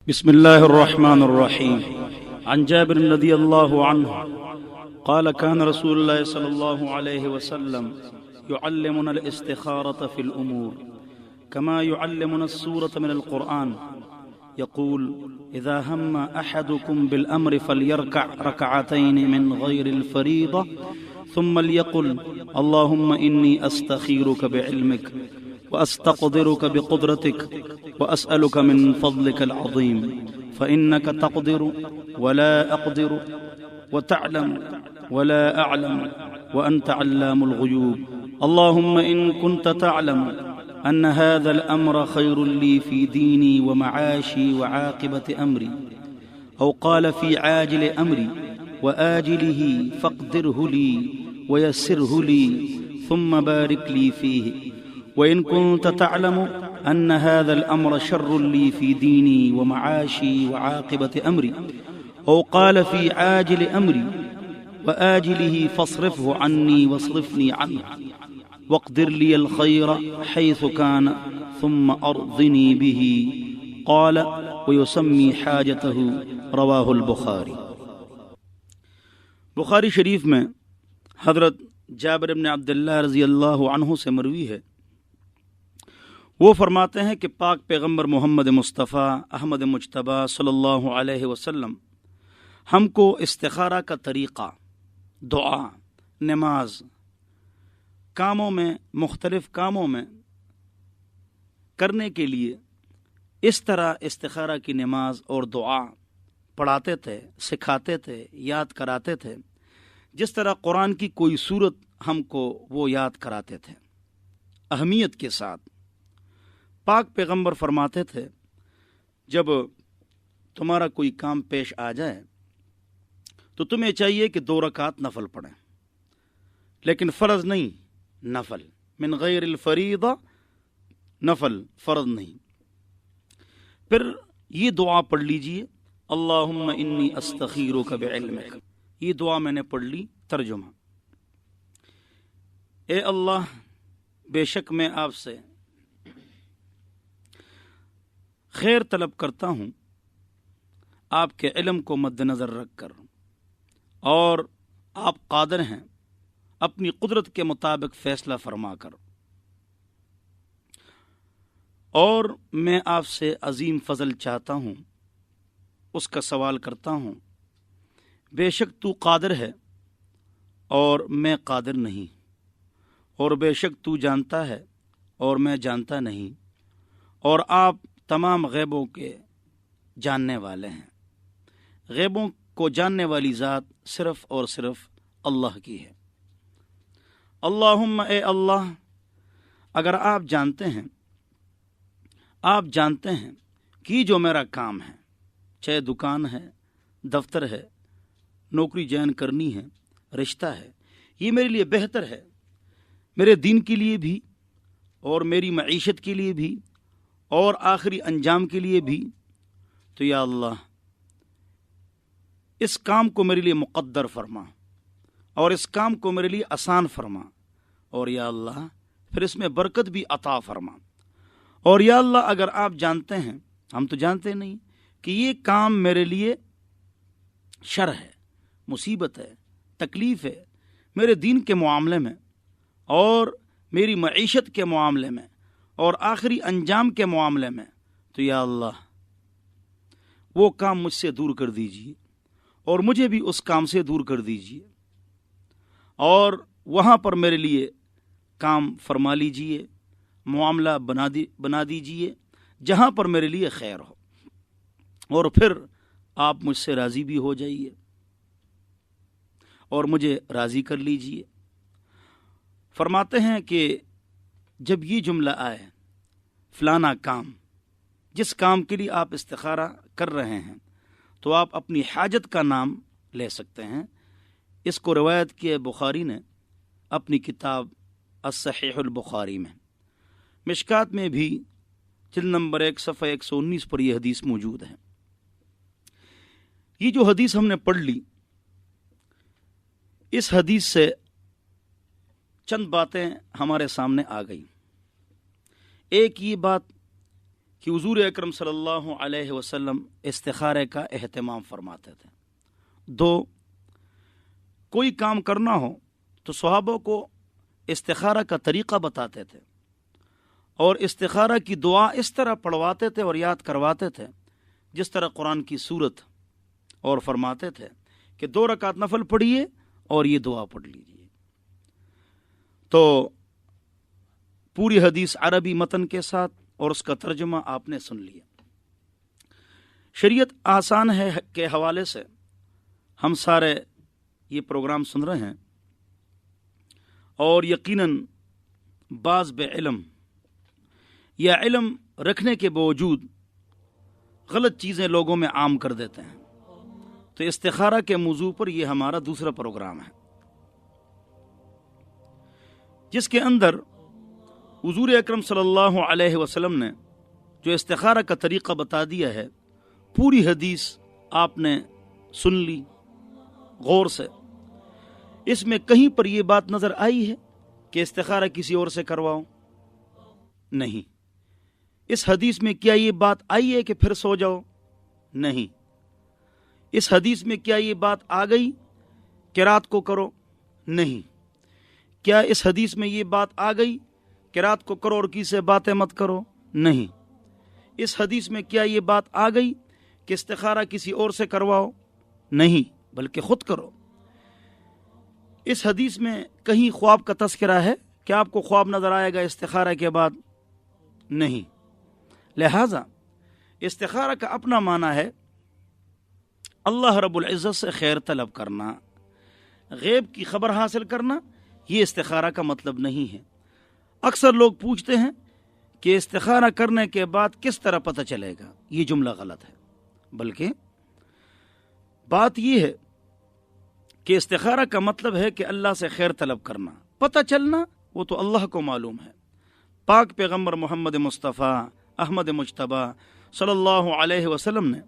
بسم الله الرحمن الرحيم. عن جابر رضي الله عنه قال كان رسول الله صلى الله عليه وسلم يعلمنا الاستخارة في الأمور كما يعلمنا السورة من القرآن، يقول: إذا هم أحدكم بالأمر فليركع ركعتين من غير الفريضة ثم ليقل: اللهم إني أستخيرك بعلمك وأستقدرك بقدرتك وأسألك من فضلك العظيم فإنك تقدر ولا أقدر وتعلم ولا أعلم وأنت علام الغيوب. اللهم إن كنت تعلم أن هذا الأمر خير لي في ديني ومعاشي وعاقبة أمري، أو قال في عاجل أمري وآجله، فاقدره لي ويسره لي ثم بارك لي فيه. وإن كنت تعلم أن هذا الأمر شر لي في ديني ومعاشي وعاقبة أمري، أو قال في عاجل أمري وآجله، فاصرفه عني واصرفني عنه واقدر لي الخير حيث كان ثم أرضني به. قال: ويسمي حاجته. رواہ البخاری. بخاری شریف میں حضرت جابر بن عبداللہ رضی اللہ عنہ سے مروی ہے، وہ فرماتے ہیں کہ پاک پیغمبر محمد مصطفیٰ احمد مجتبیٰ صلی اللہ علیہ وسلم ہم کو استخارہ کا طریقہ، دعا، نماز، کاموں میں، مختلف کاموں میں کرنے کے لیے اس طرح استخارہ کی نماز اور دعا پڑھاتے تھے، سکھاتے تھے، یاد کراتے تھے، جس طرح قرآن کی کوئی سورت ہم کو وہ یاد کراتے تھے اہمیت کے ساتھ۔ پاک پیغمبر فرماتے تھے، جب تمہارا کوئی کام پیش آ جائے تو تمہیں چاہیے کہ 2 رکعت نفل پڑھیں، لیکن فرض نہیں، نفل، من غیر الفریضہ، نفل، فرض نہیں۔ پھر یہ دعا پڑھ لیجئے: اللہم انی استخیرک بعلمک۔ یہ دعا میں نے پڑھ لی۔ ترجمہ: اے اللہ، بے شک میں آپ سے خیر طلب کرتا ہوں آپ کے علم کو مد نظر رکھ کر، اور آپ قادر ہیں اپنی قدرت کے مطابق فیصلہ فرما کر، اور میں آپ سے عظیم فضل چاہتا ہوں، اس کا سوال کرتا ہوں۔ بے شک تو قادر ہے اور میں قادر نہیں، اور بے شک تو جانتا ہے اور میں جانتا نہیں، اور آپ تمام غیبوں کے جاننے والے ہیں۔ غیبوں کو جاننے والی ذات صرف اور صرف اللہ کی ہے۔ اللہم، اے اللہ، اگر آپ جانتے ہیں کہ جو میرا کام ہے، چاہے دکان ہے، دفتر ہے، نوکری جوائن کرنی ہے، رشتہ ہے، یہ میرے لیے بہتر ہے، میرے دین کے لیے بھی اور میری معیشت کے لیے بھی اور آخری انجام کے لیے بھی، تو یا اللہ اس کام کو میرے لیے مقدر فرما، اور اس کام کو میرے لیے آسان فرما، اور یا اللہ پھر اس میں برکت بھی عطا فرما۔ اور یا اللہ، اگر آپ جانتے ہیں، ہم تو جانتے نہیں، کہ یہ کام میرے لیے شر ہے، مصیبت ہے، تکلیف ہے، میرے دین کے معاملے میں اور میری معیشت کے معاملے میں اور آخری انجام کے معاملے میں، تو یا اللہ وہ کام مجھ سے دور کر دیجیے، اور مجھے بھی اس کام سے دور کر دیجیے، اور وہاں پر میرے لیے کام فرما لیجیے، معاملہ بنا دیجیے جہاں پر میرے لیے خیر ہو، اور پھر آپ مجھ سے راضی بھی ہو جائیے اور مجھے راضی کر لیجیے۔ فرماتے ہیں کہ جب یہ جملہ آئے، فلانا کام، جس کام کے لیے آپ استخارہ کر رہے ہیں، تو آپ اپنی حاجت کا نام لے سکتے ہیں۔ اس کو روایت کی ہے بخاری نے اپنی کتاب الصحیح البخاری میں۔ مشکات میں بھی جلد نمبر 1 صفحہ 119 پر یہ حدیث موجود ہے۔ یہ جو حدیث ہم نے پڑھ لی، اس حدیث سے چند باتیں ہمارے سامنے آ گئی۔ ایک یہ بات کہ حضور اکرم صلی اللہ علیہ وسلم استخارے کا اہتمام فرماتے تھے۔ 2، کوئی کام کرنا ہو تو صحابہ کو استخارہ کا طریقہ بتاتے تھے، اور استخارہ کی دعا اس طرح پڑھواتے تھے اور یاد کرواتے تھے جس طرح قرآن کی سورت، اور فرماتے تھے کہ 2 رکعت نفل پڑھیے اور یہ دعا پڑھ لیجیے۔ تو پوری حدیث عربی متن کے ساتھ اور اس کا ترجمہ آپ نے سن لیا۔ شریعت آسان ہے کے حوالے سے ہم سارے یہ پروگرام سن رہے ہیں، اور یقیناً بعض بے علم یا علم رکھنے کے باوجود غلط چیزیں لوگوں میں عام کر دیتے ہیں۔ تو استخارہ کے موضوع پر یہ ہمارا دوسرا پروگرام ہے، جس کے اندر حضور اکرم صلی اللہ علیہ وسلم نے جو استخارہ کا طریقہ بتا دیا ہے، پوری حدیث آپ نے سن لی غور سے۔ اس میں کہیں پر یہ بات نظر آئی ہے کہ استخارہ کسی اور سے کرواؤ؟ نہیں۔ اس حدیث میں کیا یہ بات آئی ہے کہ پھر سو جاؤ؟ نہیں۔ اس حدیث میں کیا یہ بات آ گئی کہ رات کو کرو؟ نہیں۔ کیا اس حدیث میں یہ بات آ گئی کہ رات کو کرو اور کسی سے باتیں مت کرو؟ نہیں۔ اس حدیث میں کیا یہ بات آ گئی کہ استخارہ کسی اور سے کرواؤ؟ نہیں، بلکہ خود کرو۔ اس حدیث میں کہیں خواب کا تذکرہ ہے کہ آپ کو خواب نظر آئے گا استخارہ کے بعد؟ نہیں۔ لہذا استخارہ کا اپنا معنی ہے اللہ رب العزت سے خیر طلب کرنا، غیب کی خبر حاصل کرنا۔ یہ استخارہ کا مطلب نہیں ہے۔ اکثر لوگ پوچھتے ہیں کہ استخارہ کرنے کے بعد کس طرح پتہ چلے گا؟ یہ جملہ غلط ہے، بلکہ بات یہ ہے کہ استخارہ کا مطلب ہے کہ اللہ سے خیر طلب کرنا۔ پتہ چلنا وہ تو اللہ کو معلوم ہے۔ پاک پیغمبر محمد مصطفیٰ احمد مجتبیٰ صلی اللہ علیہ وسلم نے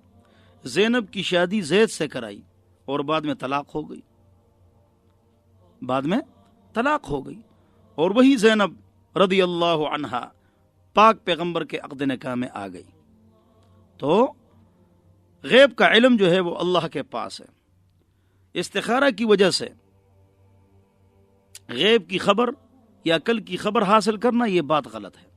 زینب کی شادی زید سے کرائی اور بعد میں طلاق ہو گئی، اور وہی زینب رضی اللہ عنہا پاک پیغمبر کے عقد نکاح میں آ گئی۔ تو غیب کا علم جو ہے وہ اللہ کے پاس ہے۔ استخارہ کی وجہ سے غیب کی خبر یا کل کی خبر حاصل کرنا یہ بات غلط ہے۔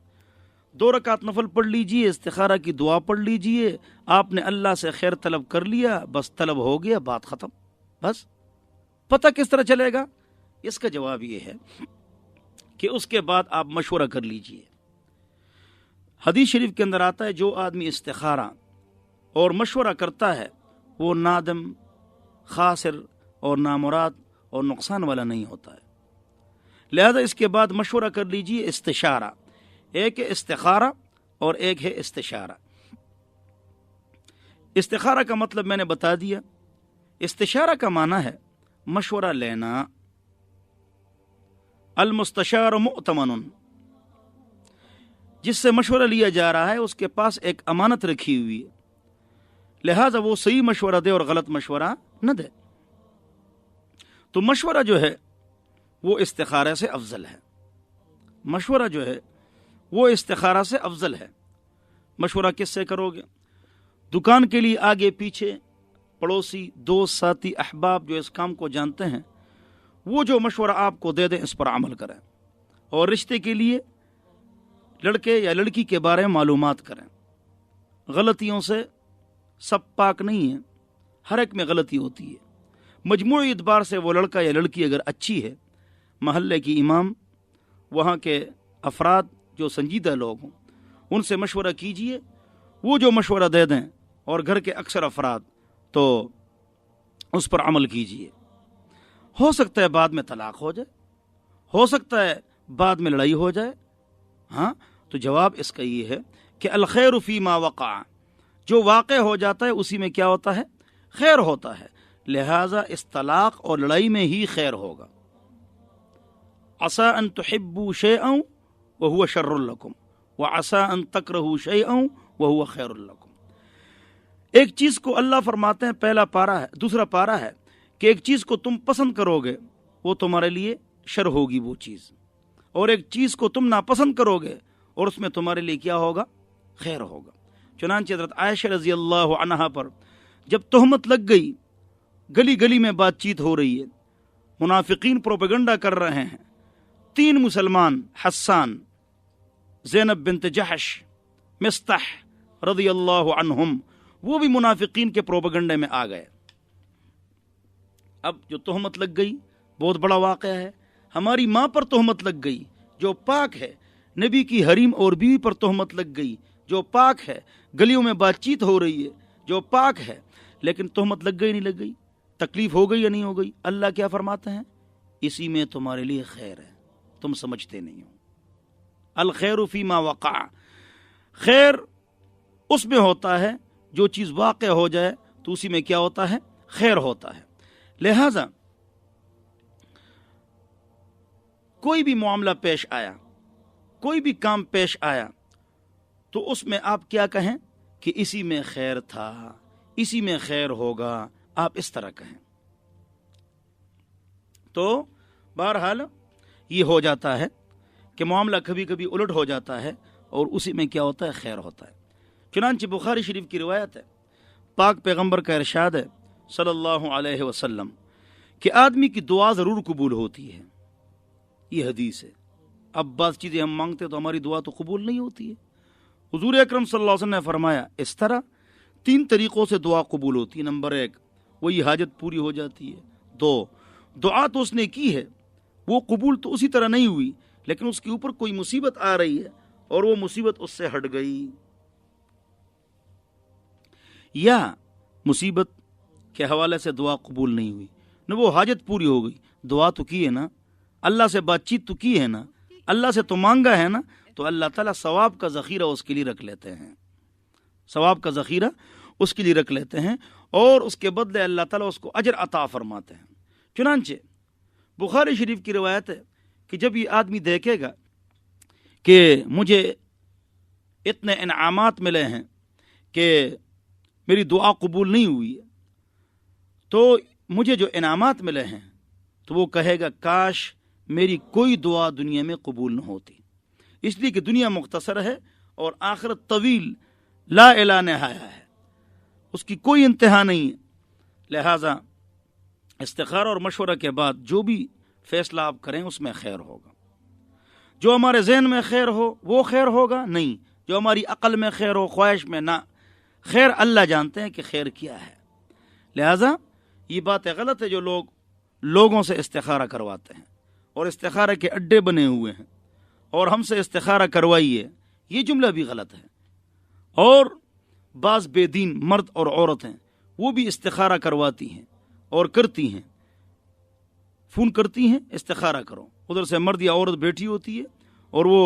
2 رکعت نفل پڑھ لیجئے، استخارہ کی دعا پڑھ لیجئے، آپ نے اللہ سے خیر طلب کر لیا، بس طلب ہو گیا، بات ختم۔ بس پتہ کس طرح چلے گا؟ اس کا جواب یہ ہے کہ اس کے بعد آپ مشورہ کر لیجئے۔ حدیث شریف کے اندر آتا ہے جو آدمی استخارہ اور مشورہ کرتا ہے وہ نادم، خاسر اور نامراد اور نقصان والا نہیں ہوتا ہے۔ لہذا اس کے بعد مشورہ کر لیجئے۔ استشارہ، ایک ہے استخارہ اور ایک ہے استشارہ۔ استخارہ کا مطلب میں نے بتا دیا۔ استشارہ کا معنی ہے مشورہ لینا۔ المستشار مؤتمن، جس سے مشورہ لیا جا رہا ہے اس کے پاس ایک امانت رکھی ہوئی ہے، لہذا وہ صحیح مشورہ دے اور غلط مشورہ نہ دے۔ تو مشورہ جو ہے وہ استخارہ سے افضل ہے۔ مشورہ جو ہے وہ استخارہ سے افضل ہے۔ مشورہ کس سے کرو گے؟ دکان کے لیے آگے پیچھے پڑوسی، دوست، ساتھی، احباب جو اس کام کو جانتے ہیں وہ جو مشورہ آپ کو دے دیں اس پر عمل کریں، اور رشتے کے لیے لڑکے یا لڑکی کے بارے میں معلومات کریں۔ غلطیوں سے سب پاک نہیں ہیں، ہر ایک میں غلطی ہوتی ہے۔ مجموعی اعتبار سے وہ لڑکا یا لڑکی اگر اچھی ہے، محلے کی امام، وہاں کے افراد جو سنجیدہ لوگ ہوں ان سے مشورہ کیجئے، وہ جو مشورہ دے دیں، اور گھر کے اکثر افراد تو اس پر عمل کیجئے۔ ہو سکتا ہے بعد میں طلاق ہو جائے، ہو سکتا ہے بعد میں لڑائی ہو جائے، ہاں تو جواب اس کا یہ ہے کہ الخیر فیما وقع، جو واقع ہو جاتا ہے اسی میں کیا ہوتا ہے؟ خیر ہوتا ہے۔ لہذا اس طلاق اور لڑائی میں ہی خیر ہوگا۔ عسى ان تحبوا شيئا وهو شر لكم وعسى ان تكرهوا شيئا وهو خیر لكم۔ ایک چیز کو اللہ فرماتے ہیں، پہلا پارہ ہے، دوسرا پارہ ہے کہ ایک چیز کو تم پسند کرو گے وہ تمہارے لیے شر ہوگی وہ چیز، اور ایک چیز کو تم ناپسند کرو گے اور اس میں تمہارے لیے کیا ہوگا؟ خیر ہوگا۔ چنانچہ حضرت عائشہ رضی اللہ عنہا پر جب تہمت لگ گئی، گلی گلی میں بات چیت ہو رہی ہے، منافقین پروپیگنڈا کر رہے ہیں، 3 مسلمان حسان، زینب بنت جحش، مستح رضی اللہ عنہم، وہ بھی منافقین کے پروپیگنڈے میں آ گئے۔ اب جو تہمت لگ گئی بہت بڑا واقعہ ہے۔ ہماری ماں پر تہمت لگ گئی جو پاک ہے، نبی کی حریم اور بیوی پر تہمت لگ گئی جو پاک ہے، گلیوں میں بات چیت ہو رہی ہے جو پاک ہے، لیکن تہمت لگ گئی نہیں لگ گئی، تکلیف ہو گئی یا نہیں ہو گئی؟ اللہ کیا فرماتے ہیں؟ اسی میں تمہارے لیے خیر ہے، تم سمجھتے نہیں ہو۔ الخیر فیما وقع، خیر اس میں ہوتا ہے جو چیز واقع ہو جائے تو اسی میں کیا ہوتا ہے؟ خیر ہوتا ہے۔ لہذا کوئی بھی معاملہ پیش آیا، کوئی بھی کام پیش آیا تو اس میں آپ کیا کہیں کہ اسی میں خیر تھا، اسی میں خیر ہوگا، آپ اس طرح کہیں۔ تو بہرحال یہ ہو جاتا ہے کہ معاملہ کبھی کبھی الٹ ہو جاتا ہے اور اسی میں کیا ہوتا ہے؟ خیر ہوتا ہے۔ چنانچہ بخاری شریف کی روایت ہے، پاک پیغمبر کا ارشاد ہے صلی اللہ علیہ وسلم کہ آدمی کی دعا ضرور قبول ہوتی ہے، یہ حدیث ہے۔ اب بعض چیزیں ہم مانگتے تو ہماری دعا تو قبول نہیں ہوتی ہے۔ حضور اکرم صلی اللہ علیہ وسلم نے فرمایا اس طرح 3 طریقوں سے دعا قبول ہوتی ہے۔ نمبر 1، وہی حاجت پوری ہو جاتی ہے۔ 2، دعا تو اس نے کی ہے، وہ قبول تو اسی طرح نہیں ہوئی، لیکن اس کے اوپر کوئی مصیبت آ رہی ہے اور وہ مصیبت اس سے ہٹ گئی، یا مصیبت کے حوالے سے دعا قبول نہیں ہوئی، نہ وہ حاجت پوری ہو گئی، دعا تو کی ہے نا، اللہ سے بات چیت تو کی ہے نا، اللہ سے تو مانگا ہے نا، تو اللہ تعالیٰ ثواب کا ذخیرہ اس کے لیے رکھ لیتے ہیں، ثواب کا ذخیرہ اس کے لیے رکھ لیتے ہیں اور اس کے بدلے اللہ تعالیٰ اس کو اجر عطا فرماتے ہیں۔ چنانچہ بخاری شریف کی روایت ہے کہ جب یہ آدمی دیکھے گا کہ مجھے اتنے انعامات ملے ہیں کہ میری دعا قبول نہیں ہوئی ہے، تو مجھے جو انعامات ملے ہیں تو وہ کہے گا کاش میری کوئی دعا دنیا میں قبول نہ ہوتی، اس لیے کہ دنیا مختصر ہے اور آخرت طویل لا الہ نہایہ ہے، اس کی کوئی انتہا نہیں ہے۔ لہذا استخارہ اور مشورہ کے بعد جو بھی فیصلہ آپ کریں اس میں خیر ہوگا۔ جو ہمارے ذہن میں خیر ہو وہ خیر ہوگا نہیں، جو ہماری عقل میں خیر ہو، خواہش میں نہ، خیر اللہ جانتے ہیں کہ خیر کیا ہے۔ لہذا یہ بات غلط ہے جو لوگ لوگوں سے استخارہ کرواتے ہیں اور استخارہ کے اڈے بنے ہوئے ہیں اور ہم سے استخارہ کروائیے، یہ جملہ بھی غلط ہے۔ اور بعض بے دین مرد اور عورت ہیں، وہ بھی استخارہ کرواتی ہیں اور کرتی ہیں، فون کرتی ہیں استخارہ کرو، ادھر سے مرد یا عورت بیٹھی ہوتی ہے اور وہ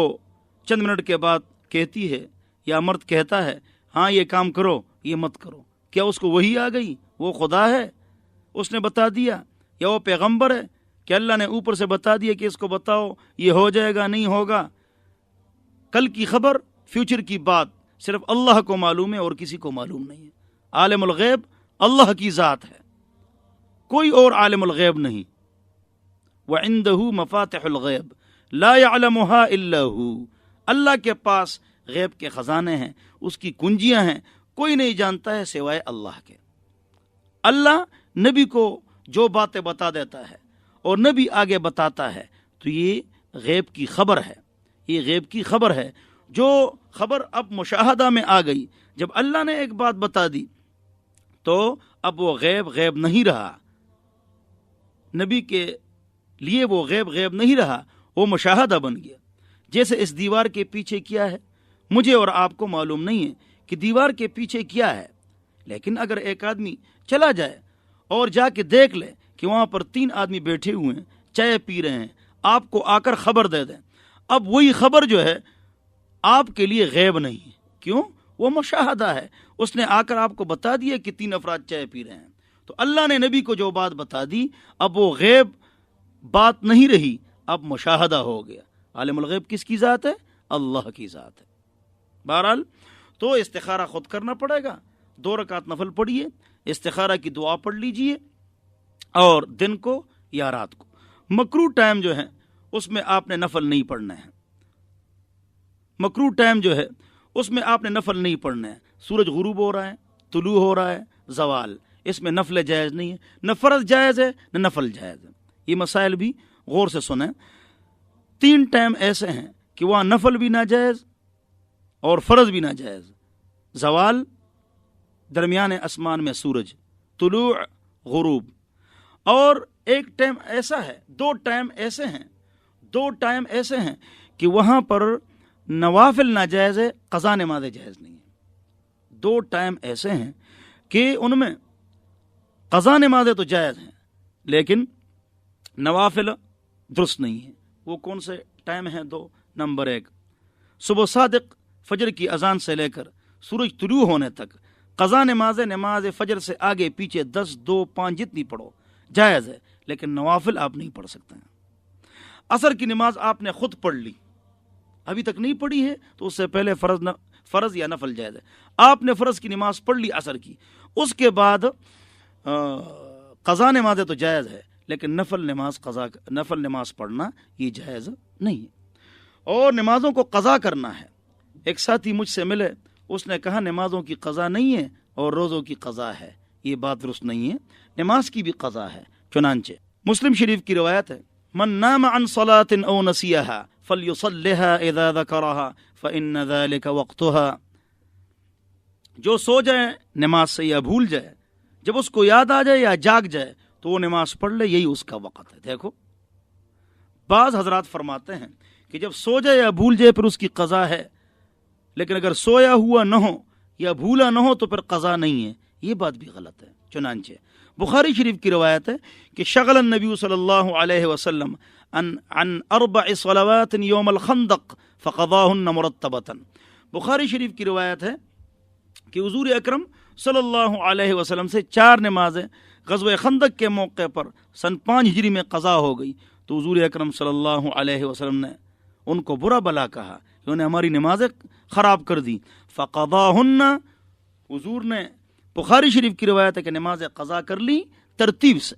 چند منٹ کے بعد کہتی ہے یا مرد کہتا ہے ہاں یہ کام کرو یہ مت کرو، کیا اس کو وہی آ گئی؟ وہ خدا ہے اس نے بتا دیا، یا وہ پیغمبر ہے کہ اللہ نے اوپر سے بتا دیا کہ اس کو بتاؤ یہ ہو جائے گا نہیں ہوگا؟ کل کی خبر، فیوچر کی بات صرف اللہ کو معلوم ہے اور کسی کو معلوم نہیں ہے۔ عالم الغیب اللہ کی ذات ہے، کوئی اور عالم الغیب نہیں۔ وَعِندَهُ مَفَاتِحُ الْغَيْبِ لَا يَعْلَمُهَا إِلَّا هُ، اللہ کے پاس غیب کے خزانے ہیں، اس کی کنجیاں ہیں، کوئی نہیں جانتا ہے سوائے اللہ کے۔ اللہ نبی کو جو باتیں بتا دیتا ہے اور نبی آگے بتاتا ہے تو یہ غیب کی خبر ہے، یہ غیب کی خبر ہے، جو خبر اب مشاہدہ میں آ گئی۔ جب اللہ نے ایک بات بتا دی تو اب وہ غیب نہیں رہا، نبی کے لیے وہ غیب نہیں رہا، وہ مشاہدہ بن گیا۔ جیسے اس دیوار کے پیچھے کیا ہے مجھے اور آپ کو معلوم نہیں ہے کہ دیوار کے پیچھے کیا ہے، لیکن اگر ایک آدمی چلا جائے اور جا کے دیکھ لے کہ وہاں پر 3 آدمی بیٹھے ہوئے ہیں، چائے پی رہے ہیں، آپ کو آ کر خبر دے دیں، اب وہی خبر جو ہے آپ کے لیے غیب نہیں ہے، کیوں؟ وہ مشاہدہ ہے، اس نے آ کر آپ کو بتا دیا کہ 3 افراد چائے پی رہے ہیں۔ تو اللہ نے نبی کو جو بات بتا دی اب وہ غیب بات نہیں رہی، اب مشاہدہ ہو گیا۔ عالم الغیب کس کی ذات ہے؟ اللہ کی ذات ہے۔ بہرحال تو استخارہ خود کرنا پڑے گا، 2 رکعت نفل پڑھیے، استخارہ کی دعا پڑھ لیجئے، اور دن کو یا رات کو۔ مکروہ ٹائم جو ہے اس میں آپ نے نفل نہیں پڑھنا ہے، مکروہ ٹائم جو ہے اس میں آپ نے نفل نہیں پڑھنا ہے. سورج غروب ہو رہا ہے، طلوع ہو رہا ہے، زوال، اس میں نفل جائز نہیں ہے، نہ فرض جائز ہے نہ نفل جائز ہے. یہ مسائل بھی غور سے سنیں. 3 ٹائم ایسے ہیں کہ وہاں نفل بھی ناجائز اور فرض بھی ناجائز. زوال، درمیان آسمان میں سورج، طلوع، غروب. اور ایک ٹائم ایسا ہے، 2 ٹائم ایسے ہیں کہ وہاں پر نوافل ناجائز ہے، قضا نماز جائز نہیں ہے. 2 ٹائم ایسے ہیں کہ ان میں قضا نمازیں تو جائز ہیں لیکن نوافل درست نہیں ہیں. وہ کون سے ٹائم ہیں 2؟ نمبر 1، صبح صادق فجر کی اذان سے لے کر سورج طلوع ہونے تک قضا نماز فجر سے آگے پیچھے 10، 2، 5 جتنی پڑھو جائز ہے، لیکن نوافل آپ نہیں پڑھ سکتے ہیں. عصر کی نماز آپ نے خود پڑھ لی، ابھی تک نہیں پڑھی ہے تو اس سے پہلے فرض یا نفل جائز ہے. آپ نے فرض کی نماز پڑھ لی عصر کی، اس کے بعد قضا نماز تو جائز ہے لیکن نفل نماز پڑھنا یہ جائز نہیں ہے. اور نمازوں کو قضا کرنا ہے. ایک ساتھی مجھ سے ملے، اس نے کہا نمازوں کی قضا نہیں ہے اور روزوں کی قضا ہے. یہ بات درست نہیں ہے، نماز کی بھی قضا ہے. چنانچہ مسلم شریف کی روایت ہے، من نام عن صلاة او نسیها فلیصلها اذا ذکرها فإن ذلك وقتها. جو سو جائے نماز سے یا بھول جائے، جب اس کو یاد آ جائے یا جاگ جائے تو وہ نماز پڑھ لے، یہی اس کا وقت ہے. دیکھو بعض حضرات فرماتے ہیں کہ جب سو جائے یا بھول جائے پھر اس کی قضا ہے، لیکن اگر سویا ہوا نہ ہو یا بھولا نہ ہو تو پھر قضا نہیں ہے. یہ بات بھی غلط ہے. چنانچہ بخاری شریف کی روایت ہے کہ شغل النبی صلی اللہ علیہ وسلم عن 4 صلوات یوم الخندق فقضاهن مرتبۃ. بخاری شریف کی روایت ہے کہ حضور اکرم صلی اللہ علیہ وسلم سے 4 نمازیں غزوہ خندق کے موقع پر سن 5 ہجری میں قضا ہو گئی تو حضور اکرم صلی اللہ علیہ وسلم نے ان کو برا بلا کہا کہ انہوں نے ہماری نمازیں خراب کر دی. فقضاهن، حضور نے، بخاری شریف کی روایت ہے کہ نماز قضا کر لی ترتیب سے.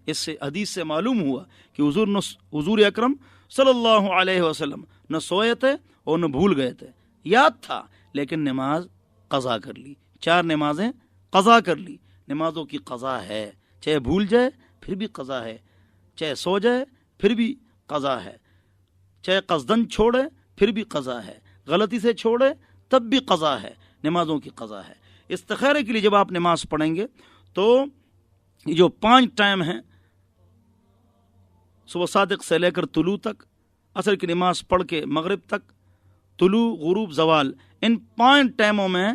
اس سے حدیث سے معلوم ہوا کہ حضور اکرم صلی اللہ علیہ وسلم نہ سوئے تھے اور نہ بھول گئے تھے، یاد تھا لیکن نماز قضا کر لی. 4 نمازیں قضا کر لی. نمازوں کی قضا ہے، چاہے بھول جائے پھر بھی قضا ہے، چاہے سو جائے پھر بھی قضا ہے، چاہے قصدن چھوڑے پھر بھی قضا ہے، غلطی سے چھوڑے تب بھی قضا ہے. نمازوں کی قضا ہے. استخارے کے لیے جب آپ نماز پڑھیں گے تو یہ جو 5 ٹائم ہیں، صبح صادق سے لے کر طلوع تک، عصر کی نماز پڑھ کے مغرب تک، طلوع، غروب، زوال، ان 5 ٹائموں میں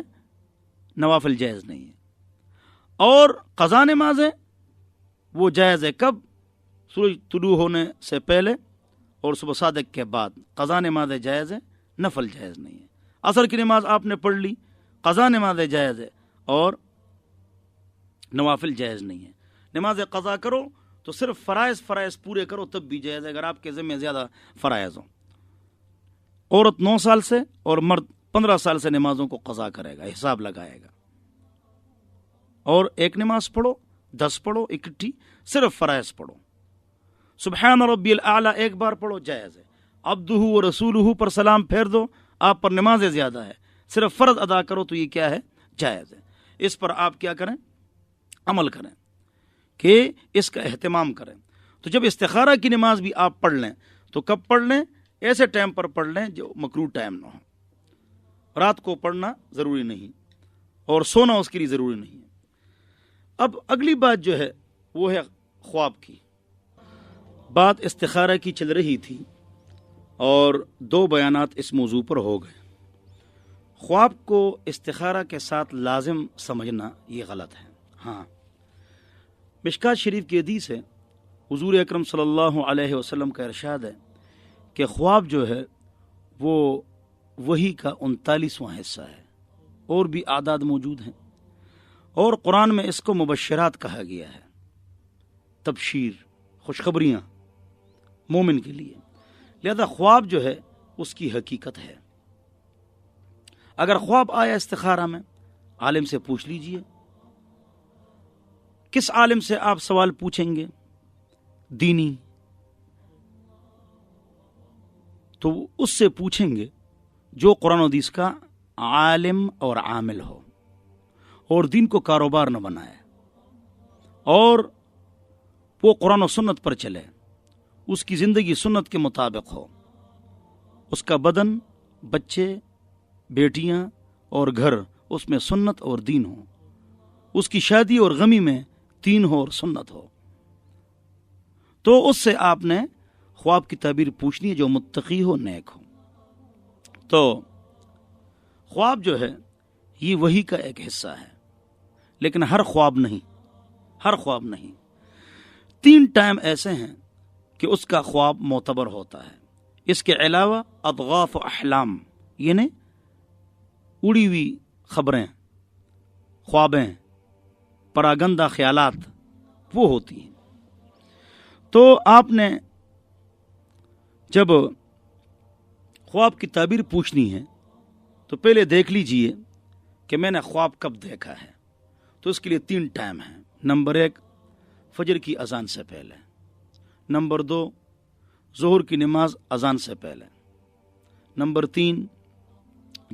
نوافل جائز نہیں ہے. اور قضا نمازیں وہ جائز ہے کب؟ سورج طلوع ہونے سے پہلے اور صبح صادق کے بعد. قضا نمازیں جائز ہے، نفل جائز نہیں ہے. عصر کی نماز آپ نے پڑھ لی، قضا نمازیں جائز ہے اور نوافل جائز نہیں ہے. نماز قضا کرو تو صرف فرائض پورے کرو تب بھی جائز ہے اگر آپ کے ذمہ زیادہ فرائض ہوں. عورت 9 سال سے اور مرد 15 سال سے نمازوں کو قضا کرے گا، حساب لگائے گا. اور ایک نماز پڑھو، 10 پڑھو اکٹھی، صرف فرائض پڑھو. سبحان ربی الاعلی ایک بار پڑھو جائز ہے. عبدہ و رسولہ پر سلام پھیر دو، آپ پر نمازیں زیادہ ہے، صرف فرض ادا کرو تو یہ کیا ہے؟ جائز ہے. اس پر آپ کیا کریں؟ عمل کریں کہ اس کا اہتمام کریں. تو جب استخارہ کی نماز بھی آپ پڑھ لیں تو کب پڑھ لیں؟ ایسے ٹائم پر پڑھ لیں جو مکروہ ٹائم نہ ہو. رات کو پڑھنا ضروری نہیں اور سونا اس کے لیے ضروری نہیں ہے. اب اگلی بات جو ہے وہ ہے خواب کی. بات استخارہ کی چل رہی تھی اور 2 بیانات اس موضوع پر ہو گئے. خواب کو استخارہ کے ساتھ لازم سمجھنا یہ غلط ہے. ہاں، مشکات شریف کی حدیث ہے، حضور اکرم صلی اللہ علیہ وسلم کا ارشاد ہے کہ خواب جو ہے وہ وحی کا 39واں حصہ ہے. اور بھی اعداد موجود ہیں اور قرآن میں اس کو مبشرات کہا گیا ہے، تبشیر، خوشخبریاں مومن کے لیے. لہذا خواب جو ہے اس کی حقیقت ہے. اگر خواب آیا استخارہ میں، عالم سے پوچھ لیجئے. کس عالم سے آپ سوال پوچھیں گے؟ دینی. تو اس سے پوچھیں گے جو قرآن و حدیث کا عالم اور عامل ہو اور دین کو کاروبار نہ بنائے اور وہ قرآن و سنت پر چلے، اس کی زندگی سنت کے مطابق ہو، اس کا بدن، بچے، بیٹیاں اور گھر اس میں سنت اور دین ہو، اس کی شادی اور غمی میں دین ہو اور سنت ہو، تو اس سے آپ نے خواب کی تعبیر پوچھنی ہے جو متقی ہو، نیک ہو۔ تو خواب جو ہے یہ وحی کا ایک حصہ ہے، لیکن ہر خواب نہیں، ہر خواب نہیں۔ 3 ٹائم ایسے ہیں کہ اس کا خواب معتبر ہوتا ہے۔ اس کے علاوہ اضغاث و احلام یعنی اڑی ہوئی خبریں، خوابیں، پراگندہ خیالات وہ ہوتی ہیں۔ تو آپ نے جب خواب کی تعبیر پوچھنی ہے تو پہلے دیکھ لیجئے کہ میں نے خواب کب دیکھا ہے۔ تو اس کے لیے 3 ٹائم ہیں۔ نمبر 1 فجر کی اذان سے پہلے، نمبر 2 ظہر کی نماز اذان سے پہلے، نمبر 3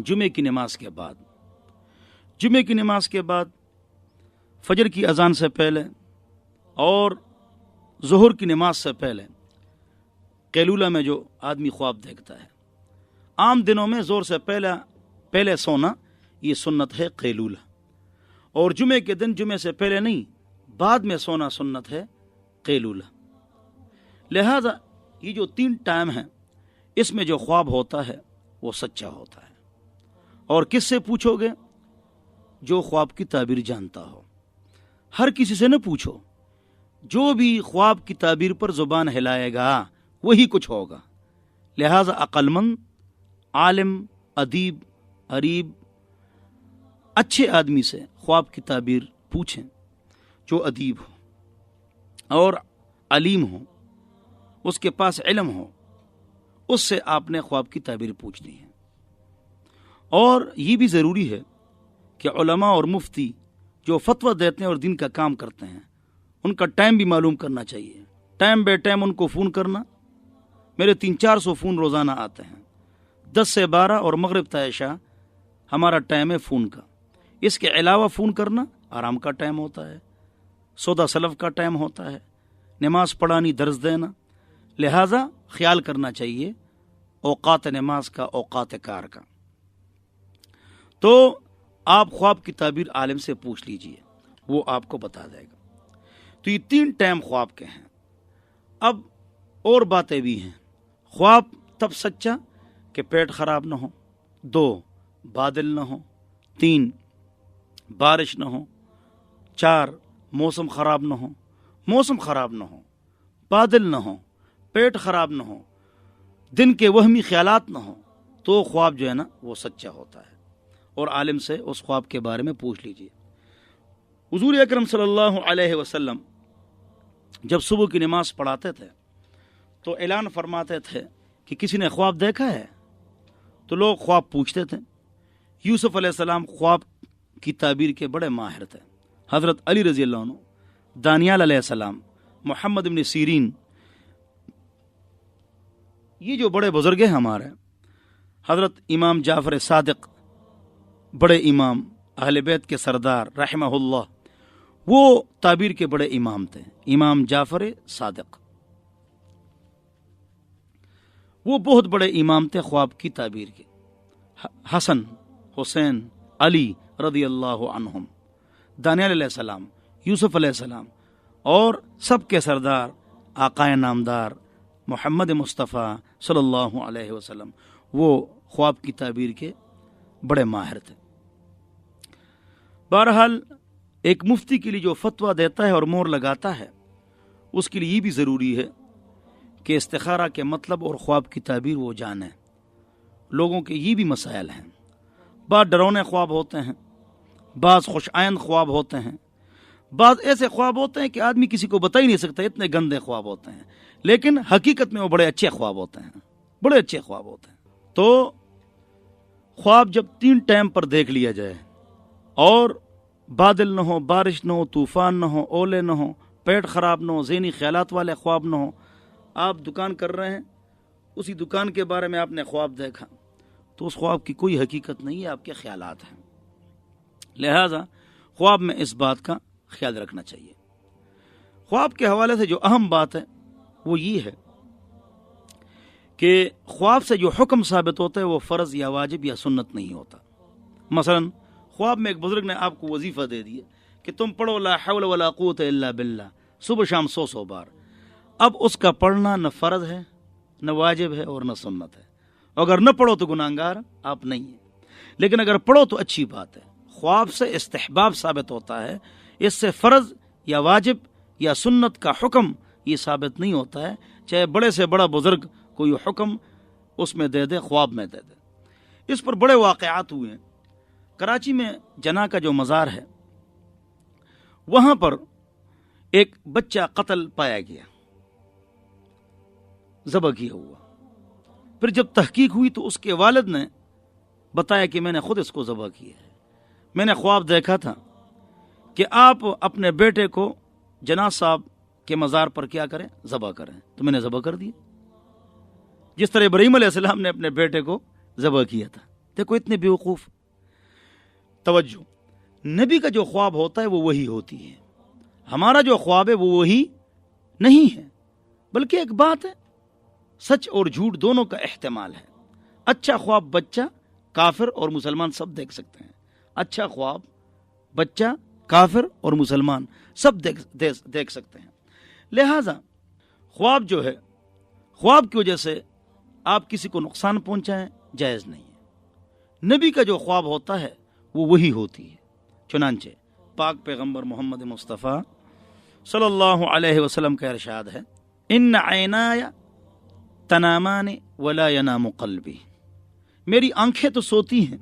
جمعے کی نماز کے بعد، جمعے کی نماز کے بعد فجر کی اذان سے پہلے اور ظہر کی نماز سے پہلے قیلولہ میں جو آدمی خواب دیکھتا ہے۔ عام دنوں میں زور سے پہلے سونا یہ سنت ہے قیلولہ، اور جمعے کے دن جمعے سے پہلے نہیں، بعد میں سونا سنت ہے قیلولہ۔ لہذا یہ جو 3 ٹائم ہیں اس میں جو خواب ہوتا ہے وہ سچا ہوتا ہے۔ اور کس سے پوچھو گے؟ جو خواب کی تعبیر جانتا ہو۔ ہر کسی سے نہ پوچھو، جو بھی خواب کی تعبیر پر زبان ہلائے گا وہی کچھ ہوگا۔ لہذا عقل مند، عالم، ادیب، عریب، اچھے آدمی سے خواب کی تعبیر پوچھیں، جو ادیب ہو اور علیم ہو، اس کے پاس علم ہو، اس سے آپ نے خواب کی تعبیر پوچھنی ہے۔ اور یہ بھی ضروری ہے کہ علماء اور مفتی جو فتویٰ دیتے ہیں اور دین کا کام کرتے ہیں ان کا ٹائم بھی معلوم کرنا چاہیے۔ ٹائم بے ٹائم ان کو فون کرنا۔ میرے 300-400 فون روزانہ آتے ہیں، 10 سے 12 اور مغرب تا عشاء ہمارا ٹائم ہے فون کا۔ اس کے علاوہ فون کرنا آرام کا ٹائم ہوتا ہے، سودا سلف کا ٹائم ہوتا ہے، نماز پڑھانی، درس دینا۔ لہٰذا خیال کرنا چاہیے اوقات نماز کا، اوقات کار کا۔ تو آپ خواب کی تعبیر عالم سے پوچھ لیجئے، وہ آپ کو بتا دے گا۔ تو یہ 3 ٹائم خواب کے ہیں۔ اب اور باتیں بھی ہیں۔ خواب تب سچا کہ پیٹ خراب نہ ہو، 2 بادل نہ ہو، 3 بارش نہ ہو، 4 موسم خراب نہ ہو، موسم خراب نہ ہو، بادل نہ ہو، پیٹ خراب نہ ہو، دن کے وہمی خیالات نہ ہو، تو خواب جو ہے نا وہ سچا ہوتا ہے۔ اور عالم سے اس خواب کے بارے میں پوچھ لیجئے۔ حضور اکرم صلی اللہ علیہ وسلم جب صبح کی نماز پڑھاتے تھے تو اعلان فرماتے تھے کہ کسی نے خواب دیکھا ہے؟ تو لوگ خواب پوچھتے تھے۔ یوسف علیہ السلام خواب کی تعبیر کے بڑے ماہر تھے۔ حضرت علی رضی اللہ عنہ، دانیال علیہ السلام، محمد بن سیرین، یہ جو بڑے بزرگ ہیں ہمارے، حضرت امام جعفر صادق، بڑے امام اہل بیت کے سردار رحمہ اللہ، وہ تعبیر کے بڑے امام تھے۔ امام جعفر صادق وہ بہت بڑے امام تھے خواب کی تعبیر کے۔ حسن، حسین، علی رضی اللہ عنہم، دانیال علیہ السلام، یوسف علیہ السلام، اور سب کے سردار آقائے نامدار محمد مصطفیٰ صلی اللہ علیہ وسلم، وہ خواب کی تعبیر کے بڑے ماہر تھے۔ بہرحال ایک مفتی کے لیے جو فتویٰ دیتا ہے اور مور لگاتا ہے، اس کے لیے یہ بھی ضروری ہے کہ استخارہ کے مطلب اور خواب کی تعبیر وہ جانے۔ لوگوں کے یہ بھی مسائل ہیں، بعض ڈرونے خواب ہوتے ہیں، بعض خوش آئند خواب ہوتے ہیں، بعض ایسے خواب ہوتے ہیں کہ آدمی کسی کو بتا ہی نہیں سکتا، اتنے گندے خواب ہوتے ہیں، لیکن حقیقت میں وہ بڑے اچھے خواب ہوتے ہیں، بڑے اچھے خواب ہوتے ہیں۔ تو خواب جب 3 ٹائم پر دیکھ لیا جائے اور بادل نہ ہو، بارش نہ ہو، طوفان نہ ہو، اولے نہ ہو، پیٹ خراب نہ ہو، ذہنی خیالات والے خواب نہ ہو، آپ دکان کر رہے ہیں، اسی دکان کے بارے میں آپ نے خواب دیکھا، تو اس خواب کی کوئی حقیقت نہیں ہے، آپ کے خیالات ہیں۔ لہذا خواب میں اس بات کا خیال رکھنا چاہیے۔ خواب کے حوالے سے جو اہم بات ہے وہ یہ ہے کہ خواب سے جو حکم ثابت ہوتا ہے وہ فرض یا واجب یا سنت نہیں ہوتا۔ مثلا خواب میں ایک بزرگ نے آپ کو وظیفہ دے دیا کہ تم پڑھو لا حول ولا قوت الا باللہ صبح شام 100 بار۔ اب اس کا پڑھنا نہ فرض ہے، نہ واجب ہے اور نہ سنت ہے۔ اگر نہ پڑھو تو گناہگار آپ نہیں ہیں، لیکن اگر پڑھو تو اچھی بات ہے۔ خواب سے استحباب ثابت ہوتا ہے، اس سے فرض یا واجب یا سنت کا حکم یہ ثابت نہیں ہوتا ہے، چاہے بڑے سے بڑا بزرگ کوئی حکم اس میں دے دے، خواب میں دے دے۔ اس پر بڑے واقعات ہوئے ہیں۔ کراچی میں جناح کا جو مزار ہے وہاں پر ایک بچہ قتل پایا گیا، ذبح کیا ہوا۔ پھر جب تحقیق ہوئی تو اس کے والد نے بتایا کہ میں نے خود اس کو ذبح کیا ہے، میں نے خواب دیکھا تھا کہ آپ اپنے بیٹے کو جناح صاحب کے مزار پر کیا کریں، ذبح کریں، تو میں نے ذبح کر دیا، جس طرح ابراہیم علیہ السلام نے اپنے بیٹے کو ذبح کیا تھا۔ دیکھو اتنے بیوقوف۔ توجہ، نبی کا جو خواب ہوتا ہے وہ وہی ہوتی ہے، ہمارا جو خواب ہے وہ وہی نہیں ہے، بلکہ ایک بات ہے، سچ اور جھوٹ دونوں کا احتمال ہے۔ اچھا خواب بچہ، کافر اور مسلمان سب دیکھ سکتے ہیں۔ اچھا خواب بچہ، کافر اور مسلمان سب دیکھ سکتے ہیں۔ لہذا خواب جو ہے، خواب کی وجہ سے آپ کسی کو نقصان پہنچائیں جائز نہیں ہے۔ نبی کا جو خواب ہوتا ہے وہ وہی ہوتی ہے۔ چنانچہ پاک پیغمبر محمد مصطفیٰ صلی اللہ علیہ وسلم کا ارشاد ہے، ان عینای تنامان ولا ینام قلبی، میری آنکھیں تو سوتی ہیں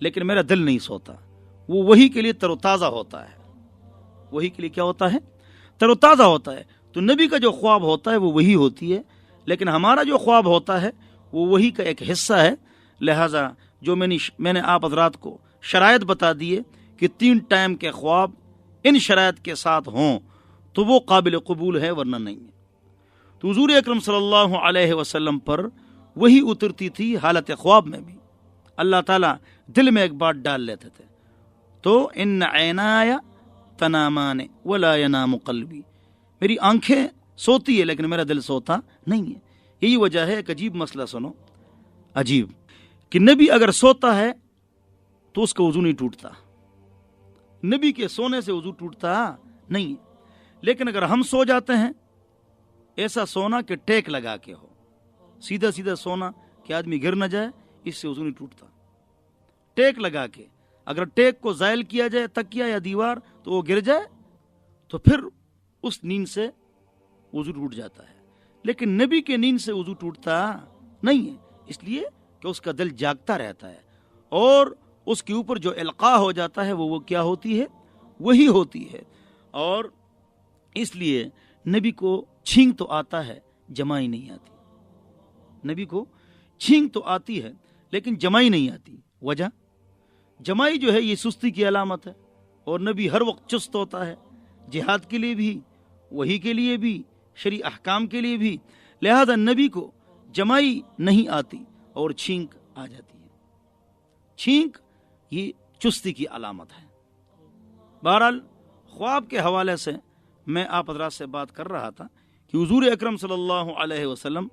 لیکن میرا دل نہیں سوتا۔ وہ وہی کے لیے تر و تازہ ہوتا ہے، وہی کے لیے کیا ہوتا ہے، تر و تازہ ہوتا ہے۔ تو نبی کا جو خواب ہوتا ہے وہ وہی ہوتی ہے، لیکن ہمارا جو خواب ہوتا ہے وہ وہی کا ایک حصہ ہے۔ لہٰذا جو میں نے آپ حضرات کو شرائط بتا دیے کہ 3 ٹائم کے خواب ان شرائط کے ساتھ ہوں تو وہ قابل قبول ہے، ورنہ نہیں ہے۔ تو حضور اکرم صلی اللہ علیہ وسلم پر وہی اترتی تھی حالت خواب میں بھی، اللہ تعالیٰ دل میں ایک بات ڈال لیتے تھے۔ تو ان عینای تنامان ولا ینام قلبی، میری آنکھیں سوتی ہے لیکن میرا دل سوتا نہیں ہے۔ یہی وجہ ہے، ایک عجیب مسئلہ سنو، عجیب کہ نبی اگر سوتا ہے تو اس کا وضو نہیں ٹوٹتا، نبی کے سونے سے وضو ٹوٹتا نہیں ہے۔ لیکن اگر ہم سو جاتے ہیں، ایسا سونا کہ ٹیک لگا کے ہو، سیدھا سیدھا سونا کہ آدمی گر نہ جائے، اس سے وضو نہیں ٹوٹتا۔ ٹیک لگا کے، اگر ٹیک کو زائل کیا جائے تکیہ یا دیوار تو وہ گر جائے تو پھر اس نیند سے وضو ٹوٹ جاتا ہے۔ لیکن نبی کے نیند سے وضو ٹوٹتا نہیں ہے، اس لیے کہ اس کا دل جاگتا رہتا ہے، اور اس کے اوپر جو القاء ہو جاتا ہے وہ کیا ہوتی ہے، وہی ہوتی ہے۔ اور اس لیے نبی کو چھینک تو آتا ہے، جمائی نہیں آتی۔ نبی کو چھینک تو آتی ہے لیکن جمائی نہیں آتی۔ وجہ، جمائی جو ہے یہ سستی کی علامت ہے، اور نبی ہر وقت چست ہوتا ہے، جہاد کے لیے بھی، وحی کے لیے بھی، شرعی احکام کے لیے بھی۔ لہذا نبی کو جمائی نہیں آتی اور چھینک آ جاتی ہے۔ چھینک یہ چستی کی علامت ہے۔ بہرحال خواب کے حوالے سے میں آپ حضرات سے بات کر رہا تھا کہ حضور اکرم صلی اللہ علیہ وسلم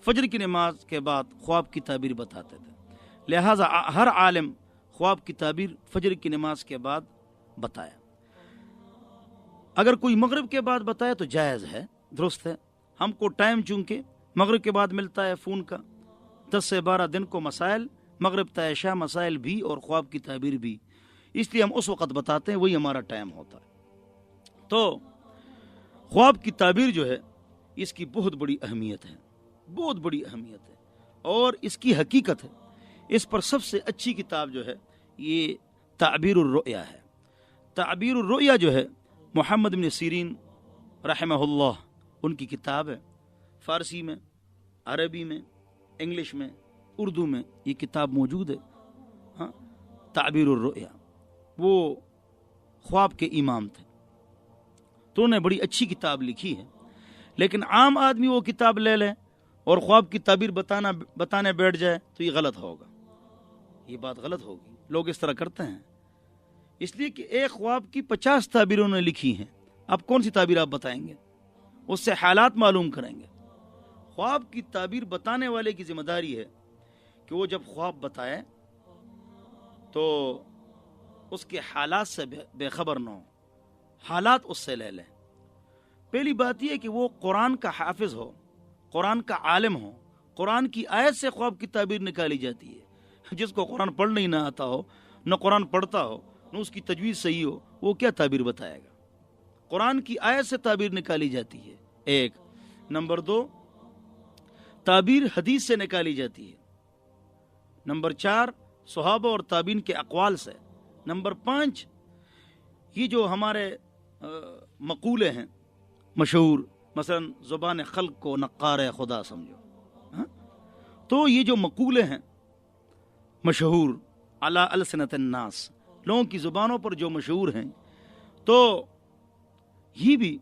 فجر کی نماز کے بعد خواب کی تعبیر بتاتے تھے، لہٰذا ہر عالم خواب کی تعبیر فجر کی نماز کے بعد بتایا۔ اگر کوئی مغرب کے بعد بتائے تو جائز ہے، درست ہے۔ ہم کو ٹائم چونکہ مغرب کے بعد ملتا ہے فون کا، 10 سے 12 دن کو مسائل، مغرب تا عشاء مسائل بھی اور خواب کی تعبیر بھی، اس لیے ہم اس وقت بتاتے ہیں، وہی ہمارا ٹائم ہوتا ہے۔ تو خواب کی تعبیر جو ہے اس کی بہت بڑی اہمیت ہے، بہت بڑی اہمیت ہے، اور اس کی حقیقت ہے۔ اس پر سب سے اچھی کتاب جو ہے یہ تعبیر الرؤیا ہے۔ تعبیر الرؤیا جو ہے محمد بن سیرین رحمہ اللہ، ان کی کتاب ہے، فارسی میں، عربی میں، انگلش میں، اردو میں یہ کتاب موجود ہے۔ ہاں، تعبیر الرؤیا، وہ خواب کے امام تھے، تو انہوں نے بڑی اچھی کتاب لکھی ہے۔ لیکن عام آدمی وہ کتاب لے لے اور خواب کی تعبیر بتانے بیٹھ جائے تو یہ غلط ہوگا۔ یہ بات غلط ہوگی. لوگ اس طرح کرتے ہیں اس لیے کہ ایک خواب کی 50 تعبیروں نے لکھی ہیں. اب کون سی تعبیر آپ بتائیں گے؟ اس سے حالات معلوم کریں گے. خواب کی تعبیر بتانے والے کی ذمہ داری ہے کہ وہ جب خواب بتائے تو اس کے حالات سے بے خبر نہ ہو، حالات اس سے لے لیں. پہلی بات یہ کہ وہ قرآن کا حافظ ہو، قرآن کا عالم ہو. قرآن کی آیت سے خواب کی تعبیر نکالی جاتی ہے. جس کو قرآن پڑھنا ہی نہ آتا ہو، نہ قرآن پڑھتا ہو، نہ اس کی تجوید صحیح ہو، وہ کیا تعبیر بتائے گا؟ قرآن کی آیت سے تعبیر نکالی جاتی ہے. ایک. نمبر 2، تعبیر حدیث سے نکالی جاتی ہے. نمبر 4، صحابہ اور تابعین کے اقوال سے. نمبر 5، یہ جو ہمارے مقولے ہیں مشہور، مثلا زبان خلق کو نقار خدا سمجھو، تو یہ جو مقولے ہیں مشہور علی السنۃ الناس، لوگوں کی زبانوں پر جو مشہور ہیں، تو یہ بھی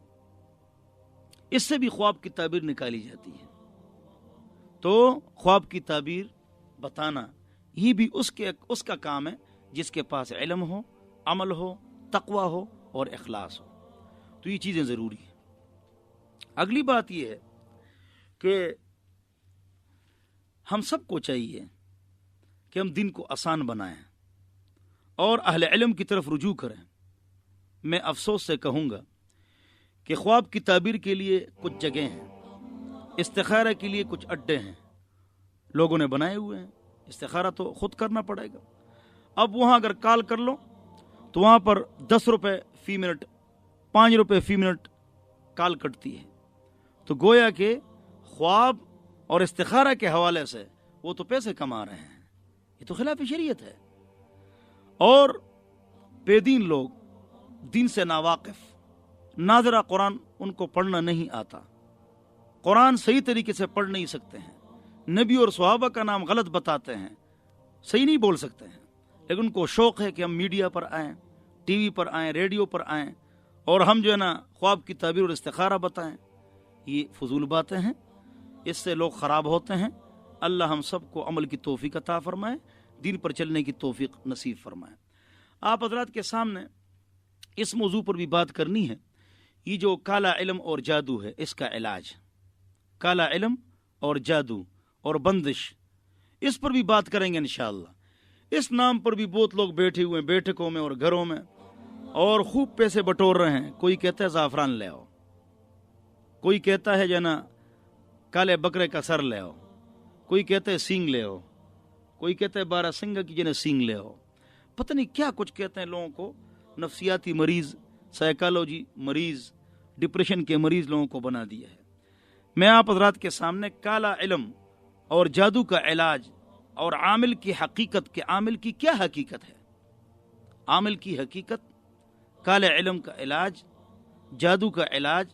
اس سے بھی خواب کی تعبیر نکالی جاتی ہے. تو خواب کی تعبیر بتانا یہ بھی اس کا کام ہے جس کے پاس علم ہو، عمل ہو، تقوی ہو اور اخلاص ہو. تو یہ چیزیں ضروری ہیں. اگلی بات یہ ہے کہ ہم سب کو چاہیے کہ ہم دین کو آسان بنائیں اور اہل علم کی طرف رجوع کریں. میں افسوس سے کہوں گا کہ خواب کی تعبیر کے لیے کچھ جگہیں ہیں، استخارہ کے لیے کچھ اڈے ہیں، لوگوں نے بنائے ہوئے ہیں. استخارہ تو خود کرنا پڑے گا. اب وہاں اگر کال کر لو تو وہاں پر 10 روپے فی منٹ، 5 روپے فی منٹ کال کٹتی ہے. تو گویا کہ خواب اور استخارہ کے حوالے سے وہ تو پیسے کما رہے ہیں. یہ تو خلاف شریعت ہے. اور بے دین لوگ، دین سے ناواقف، ناظرہ قرآن ان کو پڑھنا نہیں آتا، قرآن صحیح طریقے سے پڑھ نہیں سکتے ہیں، نبی اور صحابہ کا نام غلط بتاتے ہیں، صحیح نہیں بول سکتے ہیں، لیکن ان کو شوق ہے کہ ہم میڈیا پر آئیں، ٹی وی پر آئیں، ریڈیو پر آئیں اور ہم جو ہے نا خواب کی تعبیر اور استخارہ بتائیں. یہ فضول باتیں ہیں، اس سے لوگ خراب ہوتے ہیں. اللہ ہم سب کو عمل کی توفیق عطا فرمائے، دین پر چلنے کی توفیق نصیب فرمائے. آپ حضرات کے سامنے اس موضوع پر بھی بات کرنی ہے. یہ جو کالا علم اور جادو ہے، اس کا علاج، کالا علم اور جادو اور بندش، اس پر بھی بات کریں گے انشاءاللہ. اس نام پر بھی بہت لوگ بیٹھے ہوئے ہیں بیٹھکوں میں اور گھروں میں اور خوب پیسے بٹور رہے ہیں. کوئی کہتا ہے زعفران لے آؤ، کوئی کہتا ہے جنا کالے بکرے کا سر لے آؤ، کوئی کہتا ہے سینگ لے آؤ، کوئی کہتا ہے 12 سنگھ کی جنہیں سینگ لے آؤ. پتہ نہیں کیا کچھ کہتے ہیں لوگوں کو. نفسیاتی مریض، سائیکالوجی مریض، ڈپریشن کے مریض لوگوں کو بنا دیا ہے. میں آپ حضرات کے سامنے کالا علم اور جادو کا علاج اور عامل کی حقیقت، کہ عامل کی کیا حقیقت ہے، عامل کی حقیقت، کالے علم کا علاج، جادو کا علاج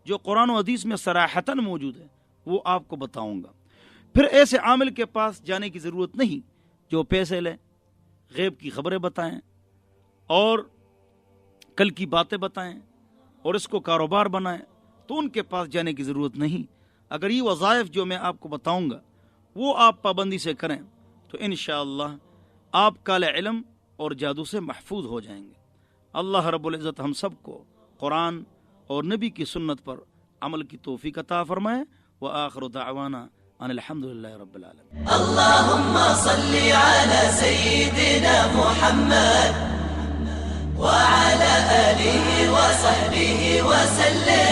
جو قرآن و حدیث میں صراحتاً موجود ہے، وہ آپ کو بتاؤں گا. پھر ایسے عامل کے پاس جانے کی ضرورت نہیں جو پیسے لیں، غیب کی خبریں بتائیں اور کل کی باتیں بتائیں اور اس کو کاروبار بنائیں. تو ان کے پاس جانے کی ضرورت نہیں. اگر یہ وظائف جو میں آپ کو بتاؤں گا وہ آپ پابندی سے کریں تو انشاءاللہ آپ کالے علم اور جادو سے محفوظ ہو جائیں گے. اللہ رب العزت ہم سب کو قرآن اور نبی کی سنت پر عمل کی توفیق عطا فرمائے. وآخر دعوانا ان الحمدللہ رب العالمین. اللهم صل على سيدنا محمد وعلى آله وصحبه وسلم.